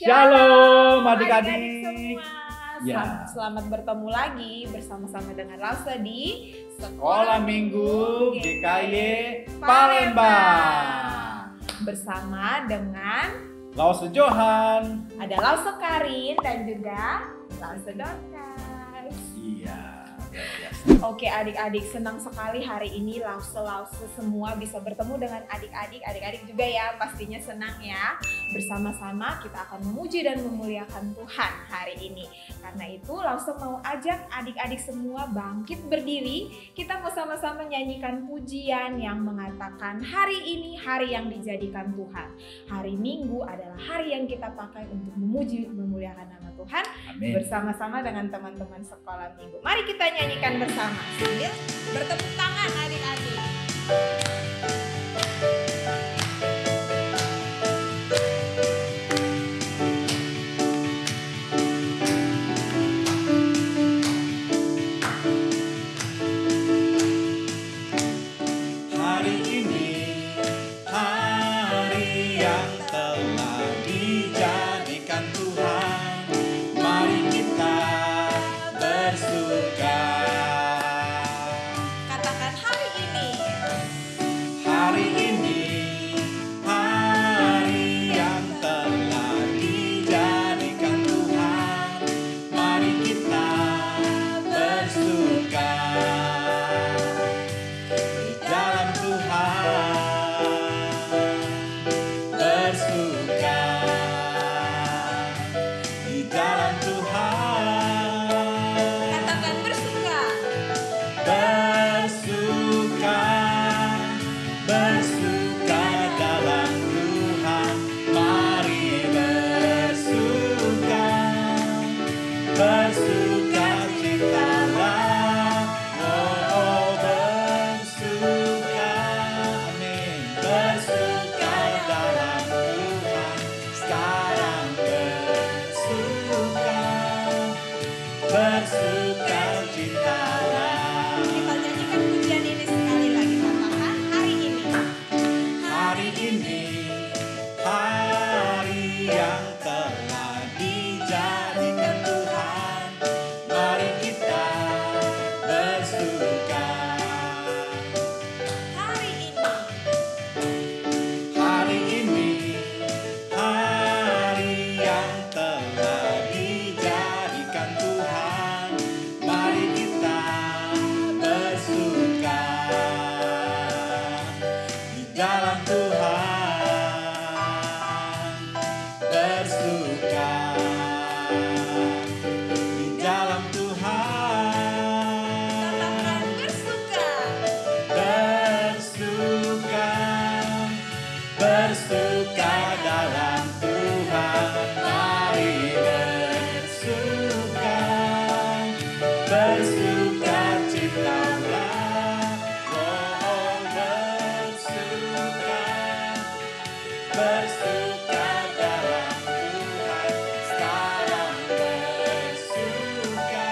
Shalom adik-adik semua. Ya. Selamat bertemu lagi bersama-sama dengan Lause di Sekolah Minggu GKY Palembang. Bersama dengan Lause Johan. ada Lause Karin dan juga Lause Dorcas. Iya. Oke adik-adik, senang sekali hari ini Lause semua bisa bertemu dengan adik-adik juga ya, pastinya senang ya. Bersama-sama kita akan memuji dan memuliakan Tuhan hari ini. Karena itu Lause mau ajak adik-adik semua bangkit berdiri. Kita mau sama-sama nyanyikan pujian yang mengatakan hari ini hari yang dijadikan Tuhan. Hari Minggu adalah hari yang kita pakai untuk memuji memuliakan nama Tuhan. Amin. Bersama-sama dengan teman-teman sekolah minggu. Mari kita nyanyikan bersama sambil bertepuk tangan adik-adik. Hari ini hari yang telah dijadikan Tuhan. Mari kita bersuka. Katakan hari ini. Hari ini hari yang telah dijadikan Tuhan. Mari kita bersuka di dalam Tuhan. Bersuka di dalam Tuhan. Katakan bersuka. Bersuka, bersuka dalam Tuhan. Mari bersuka, bersuka citalah. Oh, bersuka, amin. Bersuka dalam Tuhan. Sekarang bersuka, bersuka citalah. Kita nyanyikan pujian ini sekali lagi. Katakan hari ini. Hari ini hari yang telah dijadikan Tuhan. Mari kita bersuka. Hari ini. Hari ini hari yang telah dijadikan Tuhan. Mari kita bersuka di dalam Tuhan. Bersuka di dalam Tuhan. Katakan bersuka. Bersuka, bersuka dalam Tuhan. Mari bersuka, bersuka citalah. Oh, bersuka, bersuka dalam Tuhan. Sekarang bersuka,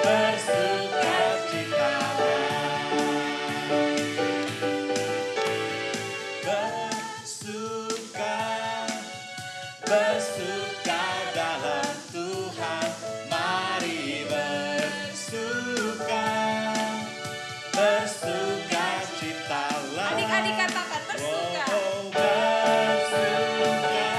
bersuka citalah. Bersuka, bersuka dalam Tuhan. Mari bersuka, bersuka citalah. Adik-adik katakan bersuka. Oh, bersuka,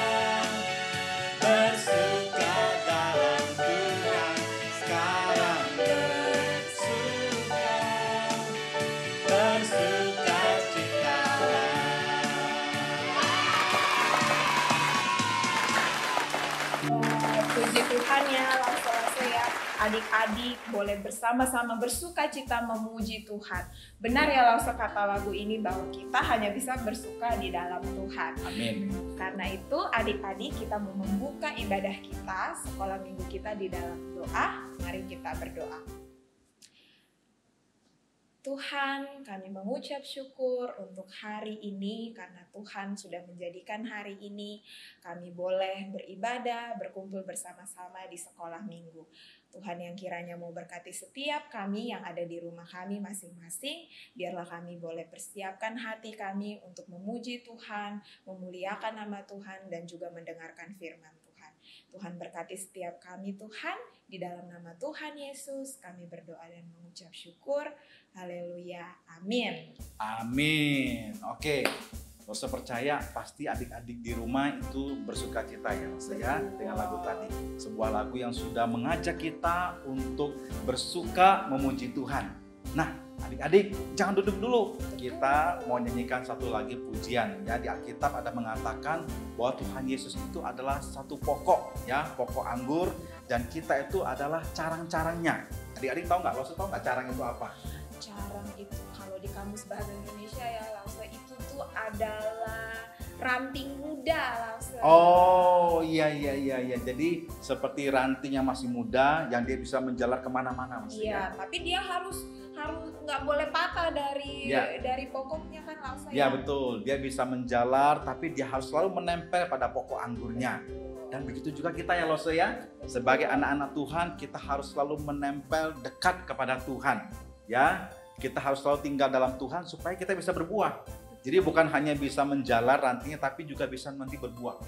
bersuka dalam Tuhan. Sekarang bersuka, bersuka citalah. Puji Tuhan ya, Lause ya. Adik-adik boleh bersama-sama bersuka cita memuji Tuhan. Benar ya Lause kata lagu ini bahwa kita hanya bisa bersuka di dalam Tuhan. Amin. Karena itu adik-adik kita mau membuka ibadah kita, sekolah minggu kita di dalam doa. Mari kita berdoa. Tuhan, kami mengucap syukur untuk hari ini karena Tuhan sudah menjadikan hari ini kami boleh beribadah, berkumpul bersama-sama di sekolah minggu. Tuhan yang kiranya mau berkati setiap kami yang ada di rumah kami masing-masing, biarlah kami boleh persiapkan hati kami untuk memuji Tuhan, memuliakan nama Tuhan, dan juga mendengarkan firman Tuhan. Tuhan berkati setiap kami Tuhan, di dalam nama Tuhan Yesus kami berdoa dan mengucap syukur. Haleluya, amin. Amin. Oke, Lose percaya pasti adik-adik di rumah itu bersuka cita ya Lose ya dengan lagu tadi. Sebuah lagu yang sudah mengajak kita untuk bersuka memuji Tuhan. Nah, adik-adik jangan duduk dulu. Kita mau nyanyikan satu lagi pujian ya. Di Alkitab ada mengatakan bahwa Tuhan Yesus itu adalah satu pokok ya, pokok anggur, dan kita itu adalah carang-carangnya. Adik-adik tahu nggak? Lose tahu nggak carang itu apa? Carang itu kalau di kamus bahasa Indonesia ya Lause, itu tuh adalah ranting muda Lause. Oh iya. Jadi seperti ranting yang masih muda yang dia bisa menjalar kemana-mana Iya, tapi dia harus nggak boleh patah dari pokoknya kan Lause. Ya betul, dia bisa menjalar tapi dia harus selalu menempel pada pokok anggurnya. Dan begitu juga kita ya Lose ya. Sebagai anak-anak Tuhan kita harus selalu menempel dekat kepada Tuhan. Ya, kita harus selalu tinggal dalam Tuhan supaya kita bisa berbuah. Jadi bukan hanya bisa menjalar rantingnya tapi juga bisa nanti berbuah.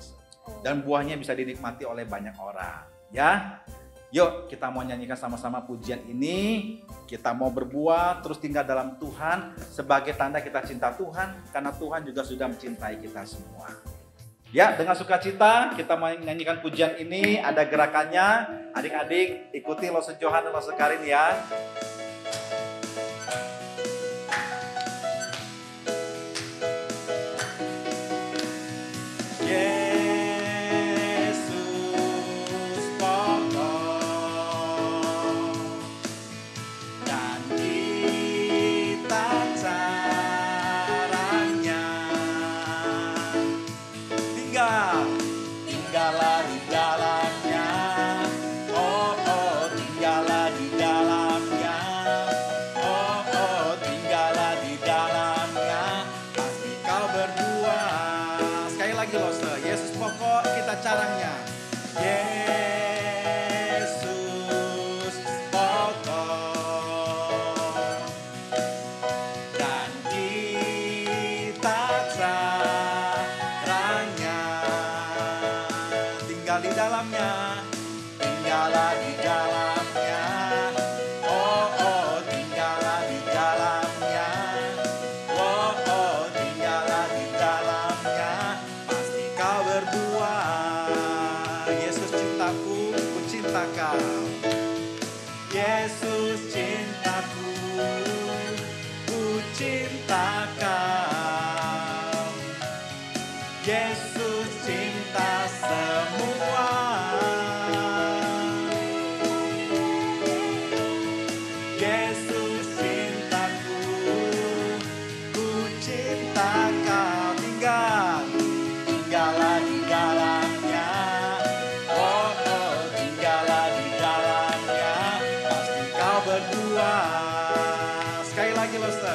Dan buahnya bisa dinikmati oleh banyak orang. Ya, yuk kita mau nyanyikan sama-sama pujian ini. Kita mau berbuah terus tinggal dalam Tuhan sebagai tanda kita cinta Tuhan. Karena Tuhan juga sudah mencintai kita semua. Ya, dengan sukacita kita mau nyanyikan pujian ini. Ada gerakannya. Adik-adik ikuti Lose Johan dan Lose Karin ya. Yesus pokok dan kita carangnya, tinggallah di dalamnya. Oh tinggallah di dalamnya. Oh tinggallah di dalamnya. Pasti kau berbuah. Sekali lagi Lose, Yesus pokok kita carangnya. Yesus pokok dan kita carangnya, Tinggal di dalamnya. tinggallah di dalamnya. Oh tinggallah di dalamnya. Oh tinggallah di dalamnya. Pasti kau berbuah. Yesus cintaku, ku cinta kau. Yesus cintaku, ku cinta kau. Yesus cinta semua. Yesus cintaku, ku cinta kau. Tinggallah di dalamnya. Oh tinggallah di dalamnya. Pasti kau berbuah. Sekali lagi Lose,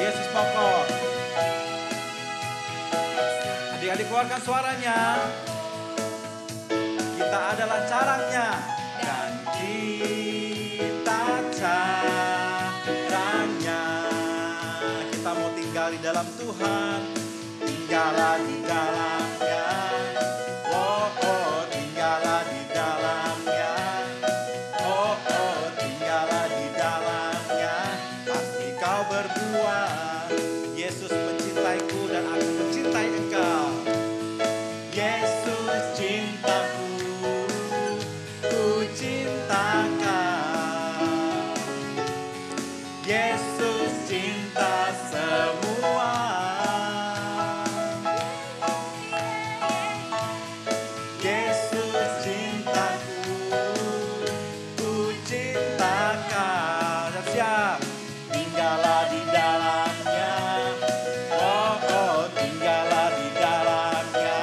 Yesus pokok. Adik-adik keluarkan suaranya. Kita adalah carangnya. Dan kita carangnya. Kita mau tinggal di dalam Tuhan. Tinggallah di dalamnya. Oh tinggallah di dalamnya. Oh tinggallah di dalamnya. Pasti kau berbuah. Yesus mencintaiku dan aku mencintai engkau. Yesus cintaku, ku cinta kau. Yesus cinta semua. Yesus cintaku, ku cinta kau. Dan siap, tinggallah di dalamnya. Oh tinggallah di dalamnya.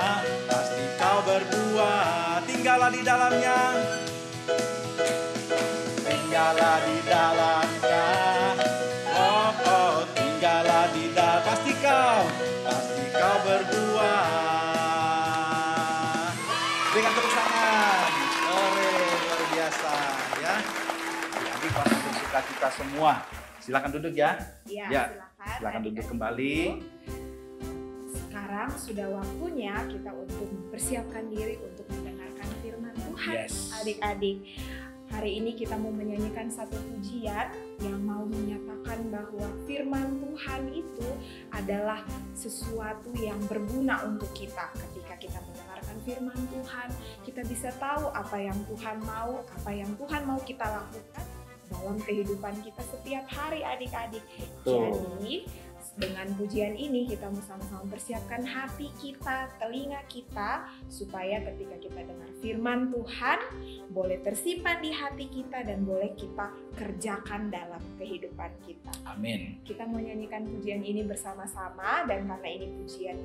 Pasti kau berbuah. Tinggallah di dalamnya. Tinggallah di dalamnya. Oh sukacita semua. Silakan duduk ya. Iya, Ya, silakan. silakan duduk Adik-adik. kembali. Sekarang sudah waktunya kita untuk mempersiapkan diri untuk mendengarkan firman Tuhan. Yes. Adik-adik, hari ini kita mau menyanyikan satu pujian yang mau menyatakan bahwa firman Tuhan itu adalah sesuatu yang berguna untuk kita. Ketika kita mendengarkan firman Tuhan, kita bisa tahu apa yang Tuhan mau, apa yang Tuhan mau kita lakukan dalam kehidupan kita setiap hari, adik-adik. Betul. Jadi dengan pujian ini kita sama-sama mempersiapkan hati kita, telinga kita, supaya ketika kita dengar firman Tuhan boleh tersimpan di hati kita dan boleh kita kerjakan dalam kehidupan kita. Amin. Kita mau nyanyikan pujian ini bersama-sama, dan karena ini pujian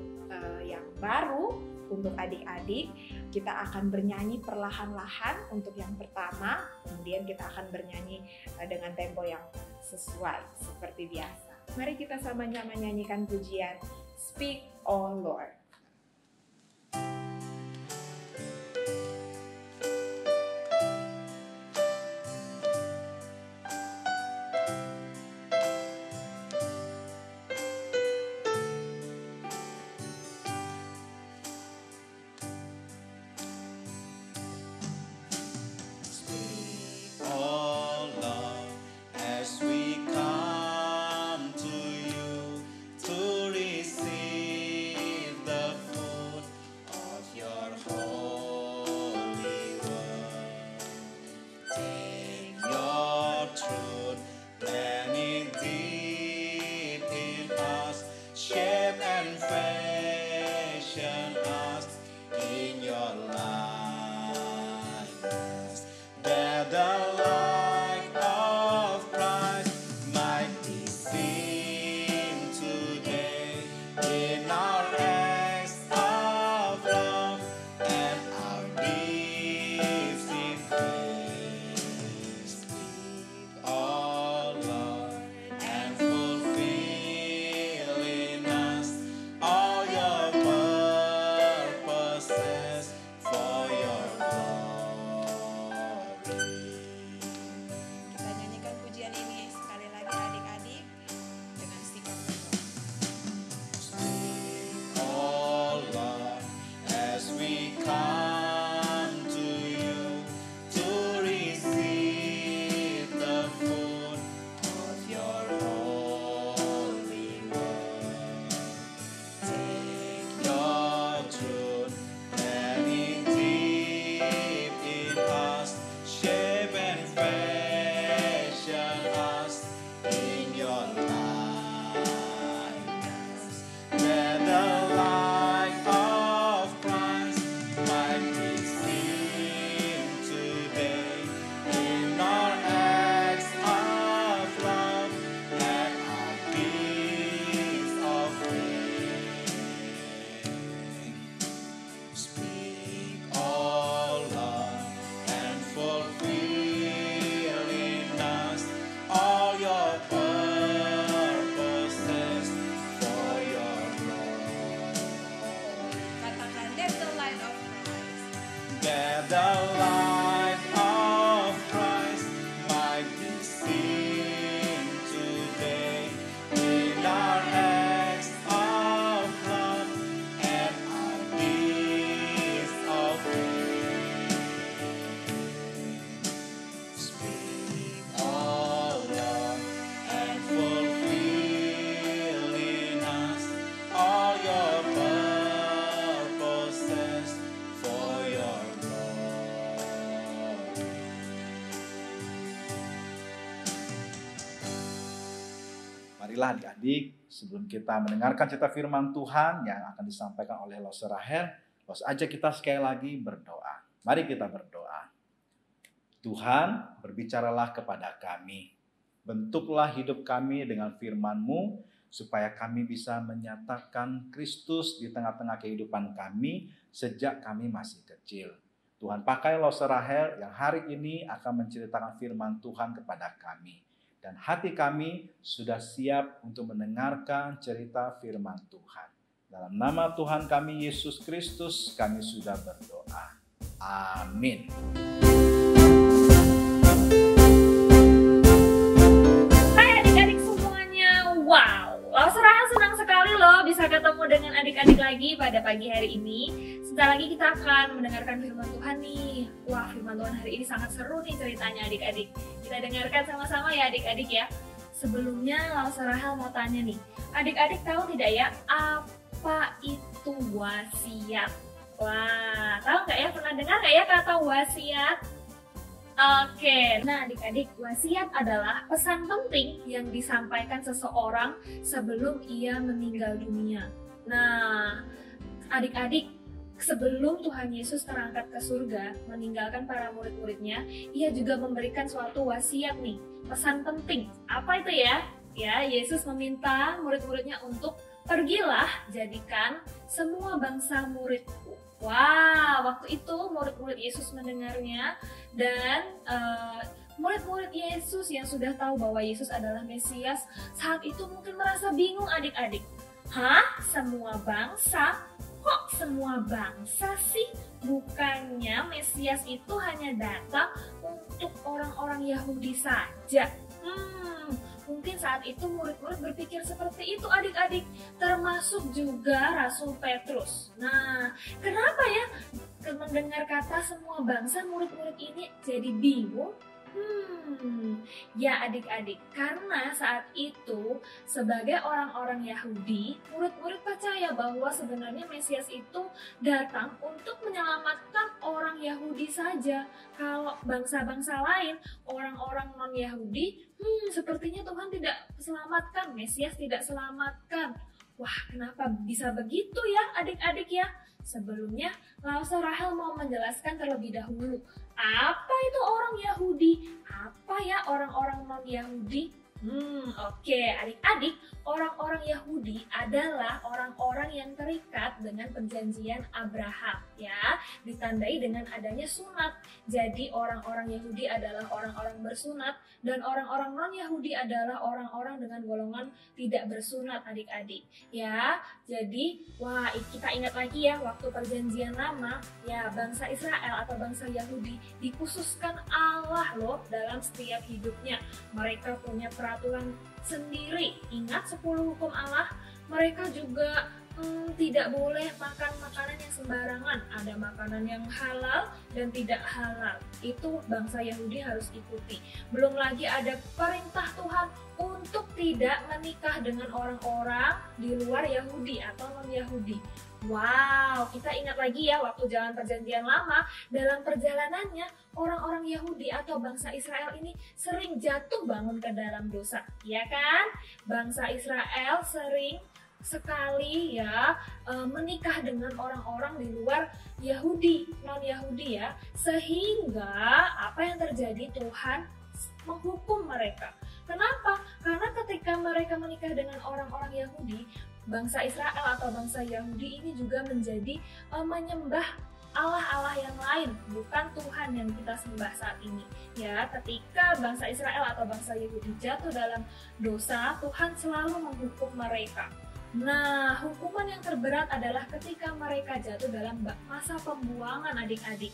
yang baru untuk adik-adik, kita akan bernyanyi perlahan-lahan untuk yang pertama, kemudian kita akan bernyanyi dengan tempo yang sesuai seperti biasa. Mari kita sama-sama nyanyikan pujian Speak, O Lord. Oh Lord, as we come to you to receive the food of your holy word, take your truth, plant it deep in us, shape and fashion us in your likeness, that the light of Christ might be seen today in our acts of love and our deeds in praise. Speak, O Lord, and fulfill in us all your purposes for your glory. Kita nyanyikan pujian ini sekali lagi, adik-adik, dengan sikap berdoa. Oh Lord, as we come to you to receive the food of your holy word, take your truth, plant it deep in us, shape and fashion us in your likeness, that the light of Christ might be seen today in our acts of love and our deeds of faith. Speak, O Lord, and fulfill in us all your purposes for your glory. Katakan, "Let the light of Christ That the light of Christ might be seen today in our acts of love and our deeds of faith. Speak, O Lord, and fulfill in us all your purposes for your glory. Marilah adik-adik, sebelum kita mendengarkan cerita firman Tuhan yang akan disampaikan oleh Lose Rahel, ajak kita sekali lagi berdoa. Mari kita berdoa. Tuhan, berbicaralah kepada kami. Bentuklah hidup kami dengan firman-Mu, supaya kami bisa menyatakan Kristus di tengah-tengah kehidupan kami sejak kami masih kecil. Tuhan, pakai Lose Rahel yang hari ini akan menceritakan firman Tuhan kepada kami. Dan hati kami sudah siap untuk mendengarkan cerita firman Tuhan. Dalam nama Tuhan kami Yesus Kristus, kami sudah berdoa. Amin. pada pagi hari ini. Sebentar lagi kita akan mendengarkan firman Tuhan nih. Wah, firman Tuhan hari ini sangat seru nih ceritanya adik-adik. Kita dengarkan sama-sama ya adik-adik ya. Sebelumnya Lause Rahel mau tanya nih, adik-adik tahu tidak ya apa itu wasiat? Wah, tahu nggak ya? Pernah dengar nggak ya kata wasiat? Oke, nah adik-adik, wasiat adalah pesan penting yang disampaikan seseorang sebelum ia meninggal dunia. Nah, adik-adik, sebelum Tuhan Yesus terangkat ke surga, meninggalkan para murid-muridnya, ia juga memberikan suatu wasiat nih, pesan penting. Apa itu ya? Ya, Yesus meminta murid-muridnya untuk pergilah, jadikan semua bangsa muridku. Wah, waktu itu murid-murid Yesus mendengarnya dan murid-murid Yesus yang sudah tahu bahwa Yesus adalah Mesias saat itu mungkin merasa bingung adik-adik. Hah? Semua bangsa? Kok semua bangsa sih? Bukannya Mesias itu hanya datang untuk orang-orang Yahudi saja? Mungkin saat itu murid-murid berpikir seperti itu adik-adik, termasuk juga Rasul Petrus. Nah, kenapa ya mendengar kata semua bangsa murid-murid ini jadi bingung? Ya adik-adik, karena saat itu sebagai orang-orang Yahudi, murid-murid percaya bahwa sebenarnya Mesias itu datang untuk menyelamatkan orang Yahudi saja. Kalau bangsa-bangsa lain, orang-orang non-Yahudi, sepertinya Tuhan tidak selamatkan, Mesias tidak selamatkan. Wah, kenapa bisa begitu ya adik-adik ya? Sebelumnya, Lause Rahel mau menjelaskan terlebih dahulu. Apa itu orang Yahudi? Apa ya orang-orang non-Yahudi? Oke, adik-adik, orang-orang Yahudi adalah orang-orang yang terikat dengan perjanjian Abraham, ya, ditandai dengan adanya sunat. Jadi orang-orang Yahudi adalah orang-orang bersunat dan orang-orang non-Yahudi adalah orang-orang dengan golongan tidak bersunat, adik-adik. Ya, jadi wah, kita ingat lagi ya waktu perjanjian lama, ya bangsa Israel atau bangsa Yahudi dikhususkan Allah loh dalam setiap hidupnya. Mereka punya peraturan sendiri. Ingat 10 hukum Allah. Mereka juga tidak boleh makan makanan yang sembarangan. Ada makanan yang halal dan tidak halal. Itu bangsa Yahudi harus ikuti. Belum lagi ada perintah Tuhan untuk tidak menikah dengan orang-orang di luar Yahudi atau non-Yahudi. Wow, kita ingat lagi ya waktu jalan perjanjian lama, dalam perjalanannya orang-orang Yahudi atau bangsa Israel ini sering jatuh bangun ke dalam dosa, ya kan? Bangsa Israel sering sekali ya menikah dengan orang-orang di luar Yahudi, non-Yahudi ya, sehingga apa yang terjadi, Tuhan menghukum mereka. Kenapa? Karena ketika mereka menikah dengan orang-orang Yahudi, bangsa Israel atau bangsa Yahudi ini juga menjadi menyembah Allah-Allah yang lain, bukan Tuhan yang kita sembah saat ini. Ya, ketika bangsa Israel atau bangsa Yahudi jatuh dalam dosa, Tuhan selalu menghukum mereka. Nah, hukuman yang terberat adalah ketika mereka jatuh dalam masa pembuangan adik-adik.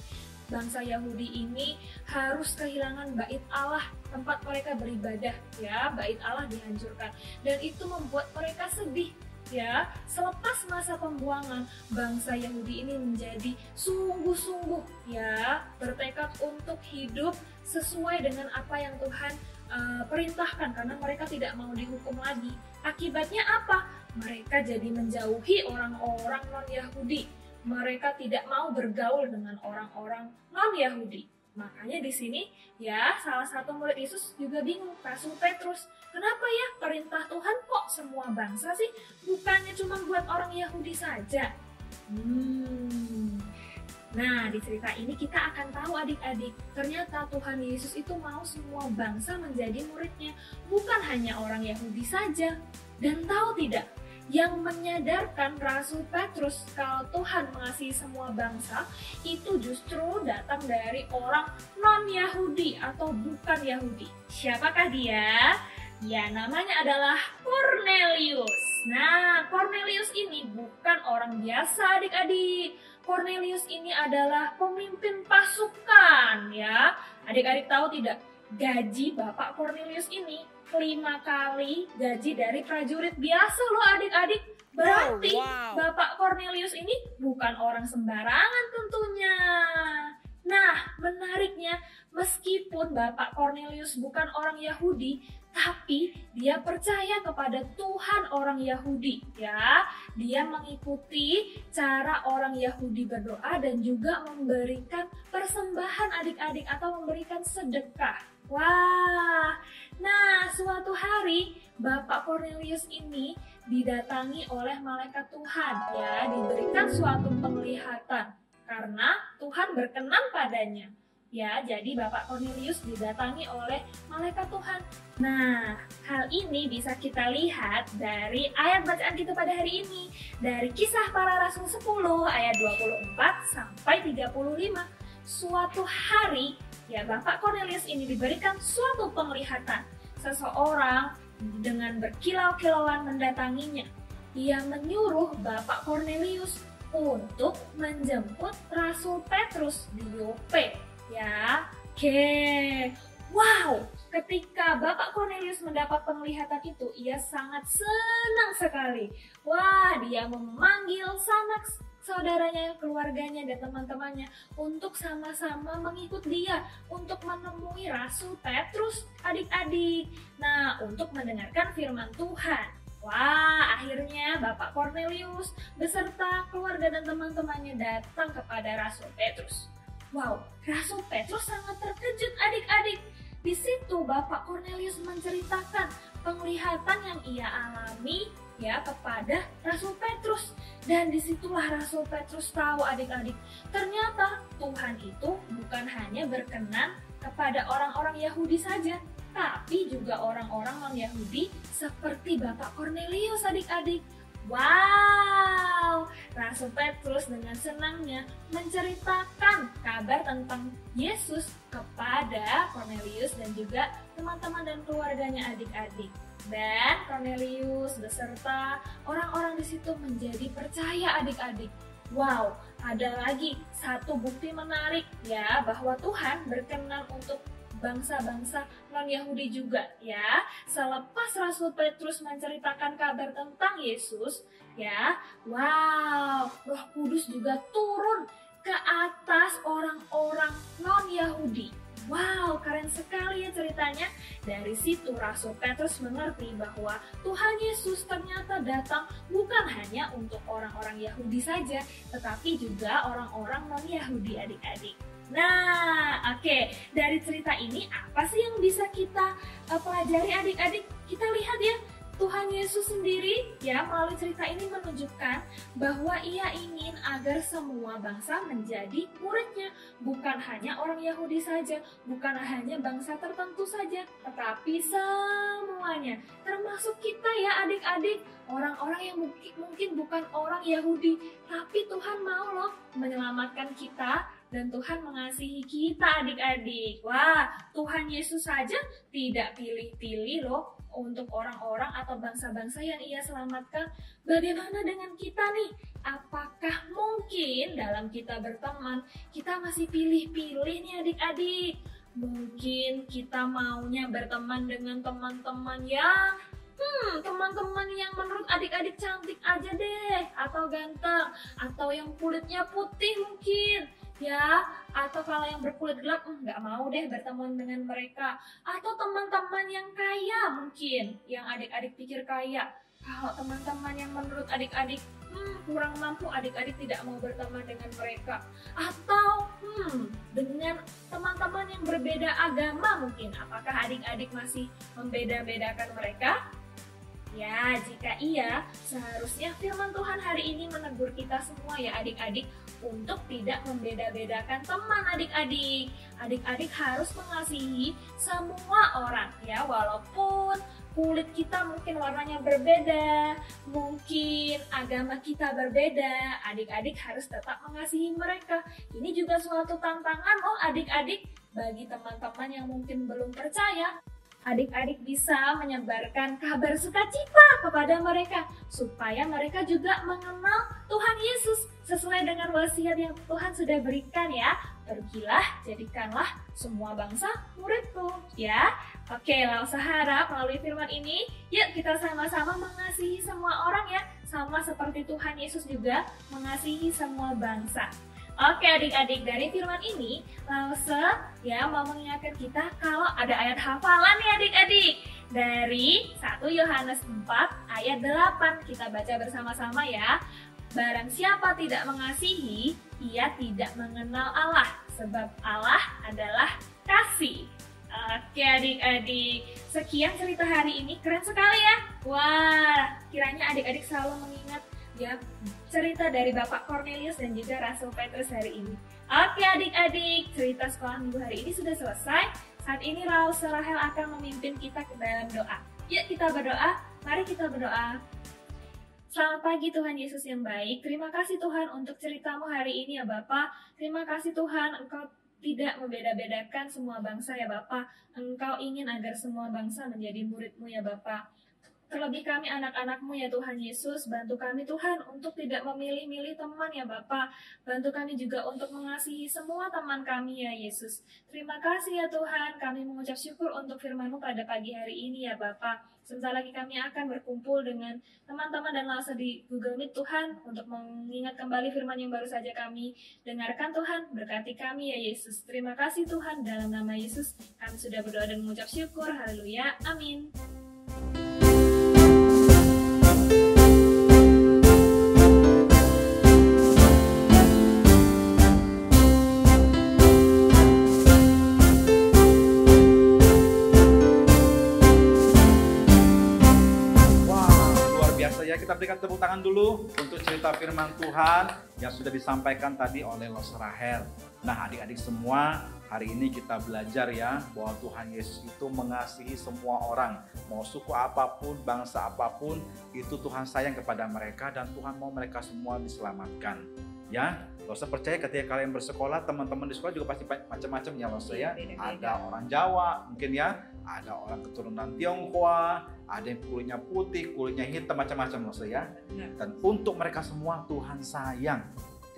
Bangsa Yahudi ini harus kehilangan bait Allah, tempat mereka beribadah, ya, bait Allah dihancurkan. Dan itu membuat mereka sedih. Ya, selepas masa pembuangan, bangsa Yahudi ini menjadi sungguh-sungguh ya bertekad untuk hidup sesuai dengan apa yang Tuhan perintahkan, karena mereka tidak mau dihukum lagi. Akibatnya apa? Mereka jadi menjauhi orang-orang non-Yahudi. Mereka tidak mau bergaul dengan orang-orang non-Yahudi. Makanya di sini ya salah satu murid Yesus juga bingung, Rasul Petrus. Kenapa ya perintah Tuhan kok semua bangsa sih? Bukannya cuma buat orang Yahudi saja? Nah, di cerita ini kita akan tahu adik-adik, ternyata Tuhan Yesus itu mau semua bangsa menjadi muridnya, bukan hanya orang Yahudi saja. Dan tahu tidak, yang menyadarkan Rasul Petrus kalau Tuhan mengasihi semua bangsa itu justru datang dari orang non-Yahudi atau bukan Yahudi. Siapakah dia? Ya, namanya adalah Cornelius. Nah, Cornelius ini bukan orang biasa adik-adik. Cornelius ini adalah pemimpin pasukan ya. Adik-adik tahu tidak? Gaji Bapak Cornelius ini 5 kali gaji dari prajurit biasa loh adik-adik. Berarti Bapak Cornelius ini bukan orang sembarangan tentunya. Nah, menariknya, meskipun Bapak Cornelius bukan orang Yahudi, tapi dia percaya kepada Tuhan orang Yahudi, ya. Dia mengikuti cara orang Yahudi berdoa dan juga memberikan persembahan adik-adik atau memberikan sedekah. Wah, nah suatu hari Bapak Cornelius ini didatangi oleh malaikat Tuhan, ya, diberikan suatu penglihatan karena Tuhan berkenan padanya. Ya, jadi Bapak Cornelius didatangi oleh malaikat Tuhan. Nah, hal ini bisa kita lihat dari ayat bacaan kita pada hari ini. Dari Kisah Para Rasul 10 ayat 24 sampai 35. Suatu hari, ya, Bapak Cornelius ini diberikan suatu penglihatan. Seseorang dengan berkilau-kilauan mendatanginya. Ia menyuruh Bapak Cornelius untuk menjemput Rasul Petrus di Yope. Ya, oke. Wow, ketika Bapak Cornelius mendapat penglihatan itu, ia sangat senang sekali. Wah, dia memanggil sanak saudaranya, keluarganya, dan teman-temannya untuk sama-sama mengikut dia untuk menemui Rasul Petrus, adik-adik. Nah, untuk mendengarkan firman Tuhan. Wah, akhirnya Bapak Cornelius beserta keluarga dan teman-temannya datang kepada Rasul Petrus. Wow, Rasul Petrus sangat terkejut, adik-adik. Di situ Bapak Cornelius menceritakan penglihatan yang ia alami, ya, kepada Rasul Petrus. Dan disitulah Rasul Petrus tahu, adik-adik, ternyata Tuhan itu bukan hanya berkenan kepada orang-orang Yahudi saja, tapi juga orang-orang non-Yahudi seperti Bapak Cornelius, adik-adik. Wow, Rasul Petrus dengan senangnya menceritakan kabar tentang Yesus kepada Cornelius dan juga teman-teman dan keluarganya, adik-adik. Dan Cornelius beserta orang-orang di situ menjadi percaya, adik-adik. Wow, ada lagi satu bukti menarik, ya, bahwa Tuhan berkenan untuk bangsa-bangsa non-Yahudi juga, ya. Selepas Rasul Petrus menceritakan kabar tentang Yesus, ya, wow, Roh Kudus juga turun ke atas orang-orang non-Yahudi. Wow, keren sekali ya ceritanya. Dari situ Rasul Petrus mengerti bahwa Tuhan Yesus ternyata datang bukan hanya untuk orang-orang Yahudi saja, tetapi juga orang-orang non-Yahudi, adik-adik. Nah, oke. Dari cerita ini apa sih yang bisa kita pelajari, adik-adik? Kita lihat ya, Tuhan Yesus sendiri, ya, melalui cerita ini menunjukkan bahwa ia ingin agar semua bangsa menjadi muridnya. Bukan hanya orang Yahudi saja, bukan hanya bangsa tertentu saja, tetapi semuanya. Termasuk kita ya, adik-adik, orang-orang yang mungkin bukan orang Yahudi, tapi Tuhan mau loh menyelamatkan kita. Dan Tuhan mengasihi kita, adik-adik. Wah, Tuhan Yesus saja tidak pilih-pilih loh untuk orang-orang atau bangsa-bangsa yang ia selamatkan. Bagaimana dengan kita nih? Apakah mungkin dalam kita berteman, kita masih pilih-pilih nih, adik-adik? Mungkin kita maunya berteman dengan teman-teman yang teman-teman yang menurut adik-adik cantik aja deh, atau ganteng, atau yang kulitnya putih mungkin, ya, atau kalau yang berkulit gelap nggak mau deh berteman dengan mereka, atau teman-teman yang kaya mungkin, yang adik-adik pikir kaya. Kalau teman-teman yang menurut adik-adik kurang mampu, adik-adik tidak mau berteman dengan mereka, atau dengan teman-teman yang berbeda agama mungkin. Apakah adik-adik masih membeda-bedakan mereka? Ya, jika iya, seharusnya firman Tuhan hari ini menegur kita semua ya, adik-adik, untuk tidak membeda-bedakan teman, adik-adik. Adik-adik harus mengasihi semua orang, ya, walaupun kulit kita mungkin warnanya berbeda, mungkin agama kita berbeda, adik-adik harus tetap mengasihi mereka. Ini juga suatu tantangan loh, adik-adik, bagi teman-teman yang mungkin belum percaya. Adik-adik bisa menyebarkan kabar sukacita kepada mereka supaya mereka juga mengenal Tuhan Yesus sesuai dengan wasiat yang Tuhan sudah berikan, ya. Pergilah, jadikanlah semua bangsa muridku, ya. Oke, Lausa harap melalui firman ini, yuk kita sama-sama mengasihi semua orang, ya. sama seperti Tuhan Yesus juga mengasihi semua bangsa. Oke adik-adik, dari firman ini Lause ya mau mengingatkan kita kalau ada ayat hafalan nih adik-adik. Dari 1 Yohanes 4 ayat 8 kita baca bersama-sama ya. Barang siapa tidak mengasihi, ia tidak mengenal Allah, sebab Allah adalah kasih. Oke adik-adik, sekian cerita hari ini, keren sekali ya. Wah, kiranya adik-adik selalu mengingat ya cerita dari Bapak Cornelius dan juga Rasul Petrus hari ini. Oke adik-adik, cerita sekolah minggu hari ini sudah selesai. Saat ini Rasul Rahel akan memimpin kita ke dalam doa. Yuk kita berdoa, mari kita berdoa. Selamat pagi Tuhan Yesus yang baik. Terima kasih Tuhan untuk ceritamu hari ini ya Bapak. Terima kasih Tuhan, Engkau tidak membeda-bedakan semua bangsa ya Bapak. Engkau ingin agar semua bangsa menjadi murid-Mu ya Bapak. Terlebih kami anak-anak-Mu ya Tuhan Yesus, bantu kami Tuhan untuk tidak memilih-milih teman ya Bapak. Bantu kami juga untuk mengasihi semua teman kami ya Yesus. Terima kasih ya Tuhan, kami mengucap syukur untuk firman-Mu pada pagi hari ini ya Bapak. Sebentar lagi kami akan berkumpul dengan teman-teman dan Lause di Google Meet Tuhan untuk mengingat kembali firman yang baru saja kami dengarkan Tuhan. Berkati kami ya Yesus. Terima kasih Tuhan, dalam nama Yesus kami sudah berdoa dan mengucap syukur. Haleluya, amin. Kita berikan tepuk tangan dulu untuk cerita firman Tuhan yang sudah disampaikan tadi oleh Lause Rahel. Nah adik-adik semua, hari ini kita belajar ya bahwa Tuhan Yesus itu mengasihi semua orang. Mau suku apapun, bangsa apapun, itu Tuhan sayang kepada mereka dan Tuhan mau mereka semua diselamatkan. Ya, Lause percaya ketika kalian bersekolah, teman-teman di sekolah juga pasti macam-macam ya Lause ya. Ada orang Jawa mungkin ya, ada orang keturunan Tionghoa, ada yang kulitnya putih, kulitnya hitam, macam-macam Lause ya. Dan untuk mereka semua Tuhan sayang.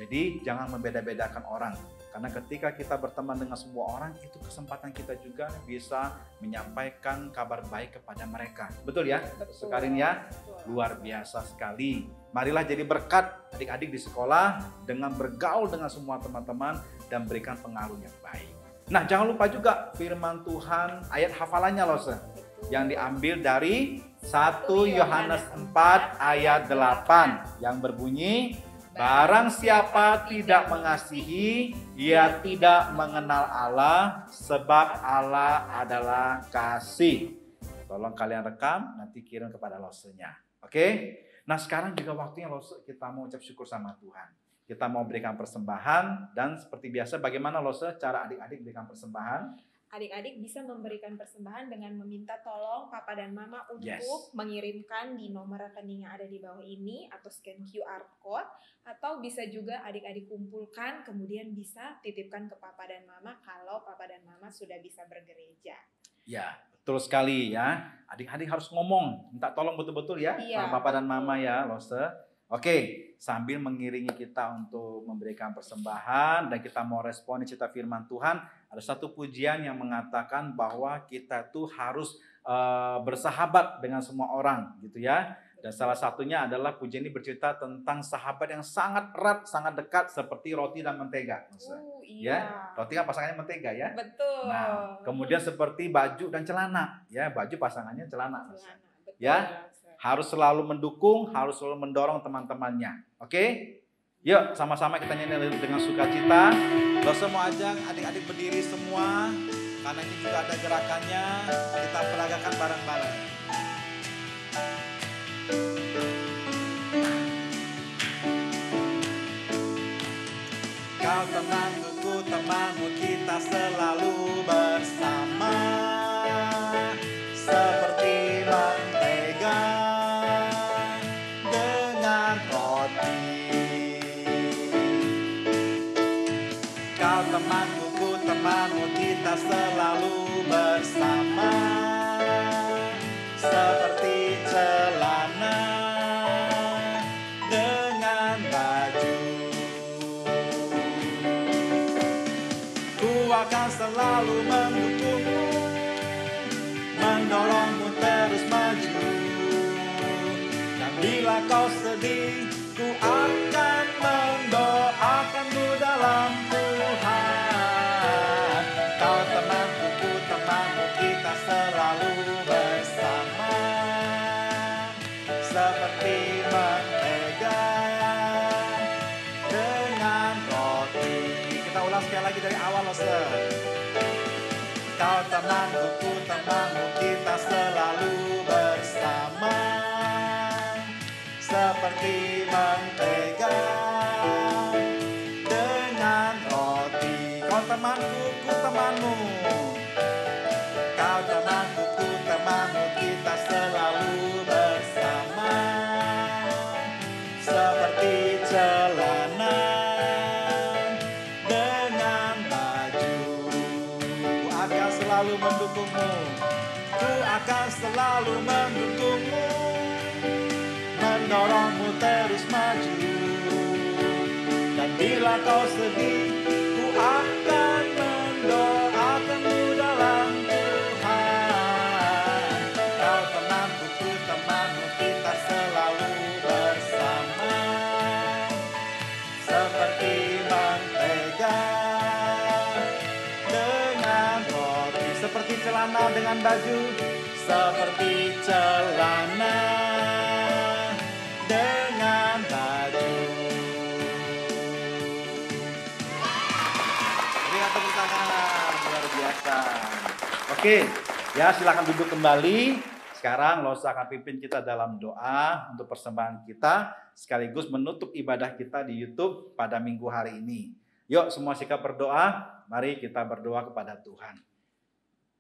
Jadi jangan membeda-bedakan orang. Karena ketika kita berteman dengan semua orang, itu kesempatan kita juga bisa menyampaikan kabar baik kepada mereka. Betul ya? Sekarang ya, luar biasa sekali. Marilah jadi berkat adik-adik di sekolah dengan bergaul dengan semua teman-teman dan berikan pengaruh yang baik. Nah, jangan lupa juga firman Tuhan, ayat hafalannya Lause, yang diambil dari 1 Yohanes 4 ayat 8 yang berbunyi, barang siapa tidak mengasihi, ia tidak mengenal Allah, sebab Allah adalah kasih. Tolong kalian rekam, nanti kirim kepada Lause-nya. Oke? Nah sekarang juga waktunya Lause kita mau ucap syukur sama Tuhan. Kita mau berikan persembahan, dan seperti biasa bagaimana Lause cara adik-adik berikan persembahan? Adik-adik bisa memberikan persembahan dengan meminta tolong Papa dan Mama untuk mengirimkan di nomor rekening yang ada di bawah ini atau scan QR code, atau bisa juga adik-adik kumpulkan kemudian bisa titipkan ke Papa dan Mama kalau Papa dan Mama sudah bisa bergereja. Ya, betul sekali ya. Adik-adik harus ngomong, minta tolong betul-betul ya sama Papa dan Mama ya Lause. Oke, sambil mengiringi kita untuk memberikan persembahan dan kita mau respon cerita firman Tuhan, ada satu pujian yang mengatakan bahwa kita tuh harus bersahabat dengan semua orang gitu ya. Dan salah satunya adalah pujian ini bercerita tentang sahabat yang sangat erat, sangat dekat seperti roti dan mentega. Ya, roti kan pasangannya mentega ya. Betul. Nah, kemudian seperti baju dan celana, ya baju pasangannya celana. Ya. Harus selalu mendukung, harus selalu mendorong teman-temannya. Oke? Yuk, sama-sama kita nyanyi dengan sukacita. Lause mau ajak adik-adik berdiri semua, karena ini juga ada gerakannya. Kita peragakan bareng-bareng. Kau temanku, temanmu, kita selalu bersama. Seperti mentega dengan roti. Kau temanku, temanmu, kita selalu bersama. Seperti celana dengan baju. Ku akan selalu mendukungmu, mendorongmu terus maju. Dan bila kau sedih sedih, ku akan mendoakanmu dalam Tuhan. Kau temanku, ku temanmu, kita selalu bersama. Seperti mentega dengan roti. Kita ulang sekali lagi dari awal, Lose. Kau temanku, ku temanmu, kita selalu bersama. Seperti mentega dengan roti. Kau temanku, ku temanmu. Kau temanku, ku temanmu, kita selalu bersama. Seperti celana dengan baju. Ku akan selalu mendukungmu. Ku akan selalu mendukungmu, mendorongmu terus maju. Dan bila kau sedih, ku akan mendoakanmu dalam Tuhan. Kau temanku, ku temanmu, kita selalu bersama. Seperti mentega dengan roti. Seperti celana dengan baju. Seperti celana dengan baju. Berikan tepuk tangan, luar biasa. Oke, ya silakan duduk kembali. Sekarang Lose akan pimpin kita dalam doa untuk persembahan kita, sekaligus menutup ibadah kita di YouTube pada minggu hari ini. Yuk semua sikap berdoa, mari kita berdoa kepada Tuhan.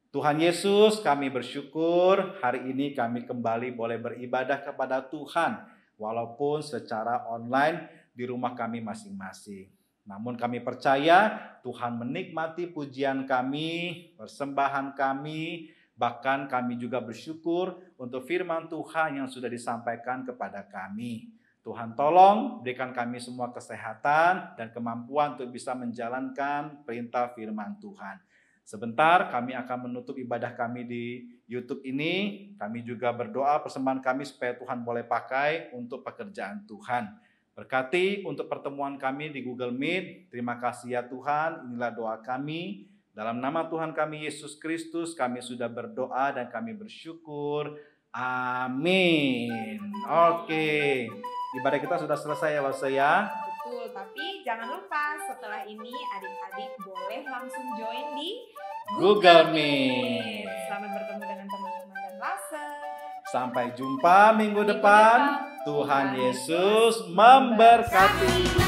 Tuhan Yesus, kami bersyukur hari ini kami kembali boleh beribadah kepada Tuhan, walaupun secara online di rumah kami masing-masing. Namun kami percaya Tuhan menikmati pujian kami, persembahan kami, bahkan kami juga bersyukur untuk firman Tuhan yang sudah disampaikan kepada kami. Tuhan tolong berikan kami semua kesehatan dan kemampuan untuk bisa menjalankan perintah firman Tuhan. Sebentar kami akan menutup ibadah kami di YouTube ini. Kami juga berdoa persembahan kami supaya Tuhan boleh pakai untuk pekerjaan Tuhan. Berkati untuk pertemuan kami di Google Meet. Terima kasih ya Tuhan, inilah doa kami. Dalam nama Tuhan kami Yesus Kristus kami sudah berdoa dan kami bersyukur. Amin. Oke, ibadah kita sudah selesai ya Lose ya. Betul, tapi jangan lupa setelah ini adik-adik boleh langsung join di Google Meet. Selamat bertemu dengan teman-teman dan Lase. Sampai jumpa minggu depan. Tuhan Yesus memberkati.